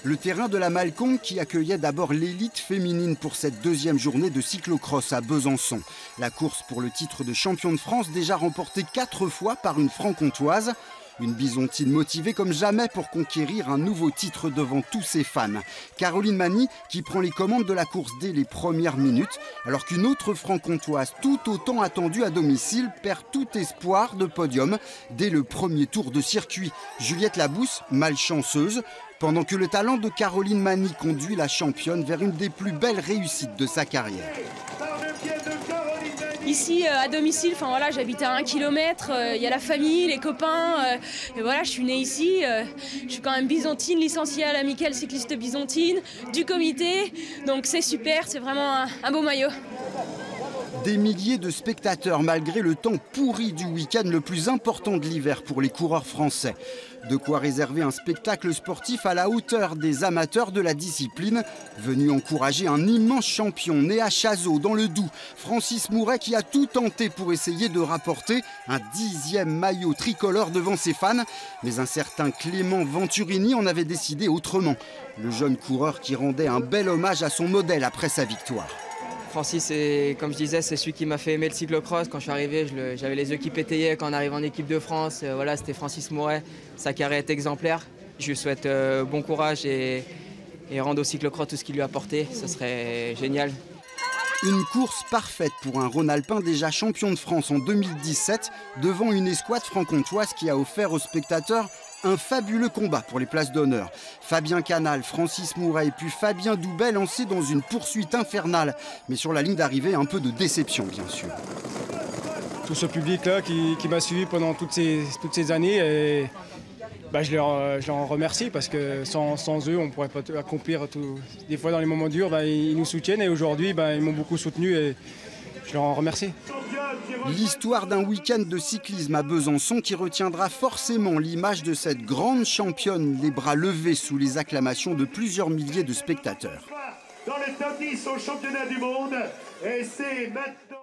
Le terrain de la Malcombe qui accueillait d'abord l'élite féminine pour cette deuxième journée de cyclocross à Besançon. La course pour le titre de champion de France déjà remportée 4 fois par une franc-comtoise. Une Bisontine motivée comme jamais pour conquérir un nouveau titre devant tous ses fans. Caroline Mani qui prend les commandes de la course dès les premières minutes, alors qu'une autre franc-comtoise tout autant attendue à domicile perd tout espoir de podium dès le premier tour de circuit. Juliette Labousse, malchanceuse, pendant que le talent de Caroline Mani conduit la championne vers une des plus belles réussites de sa carrière. Ici, à domicile, enfin voilà, j'habite à 1 kilomètre, il y a la famille, les copains, et voilà, je suis née ici, je suis quand même bisontine, licenciée à l'amicale cycliste bisontine, du comité, donc c'est super, c'est vraiment un beau maillot. Des milliers de spectateurs malgré le temps pourri du week-end le plus important de l'hiver pour les coureurs français. De quoi réserver un spectacle sportif à la hauteur des amateurs de la discipline, venus encourager un immense champion né à Chazot dans le Doubs, Francis Mouret qui a tout tenté pour essayer de rapporter un 10e maillot tricolore devant ses fans. Mais un certain Clément Venturini en avait décidé autrement. Le jeune coureur qui rendait un bel hommage à son modèle après sa victoire. Francis, comme je disais, c'est celui qui m'a fait aimer le cyclocross. Quand je suis arrivé, j'avais les yeux qui pétayaient quand on arrive en équipe de France. Voilà, c'était Francis Mouret. Sa carrière est exemplaire. Je lui souhaite bon courage et rendre au cyclocross tout ce qu'il lui a apporté. Ce serait génial. Une course parfaite pour un Rhône-Alpin déjà champion de France en 2017 devant une escouade franc-comtoise qui a offert aux spectateurs un fabuleux combat pour les places d'honneur. Fabien Canal, Francis Mouret et puis Fabien Doubet lancés dans une poursuite infernale. Mais sur la ligne d'arrivée, un peu de déception bien sûr. Tout ce public-là qui m'a suivi pendant toutes ces années, et je leur en remercie parce que sans eux, on ne pourrait pas accomplir tout. Des fois dans les moments durs, ils nous soutiennent et aujourd'hui, ils m'ont beaucoup soutenu et je leur en remercie. L'histoire d'un week-end de cyclisme à Besançon qui retiendra forcément l'image de cette grande championne, les bras levés sous les acclamations de plusieurs milliers de spectateurs. Dans le top 10 au championnat du monde, et c'est maintenant...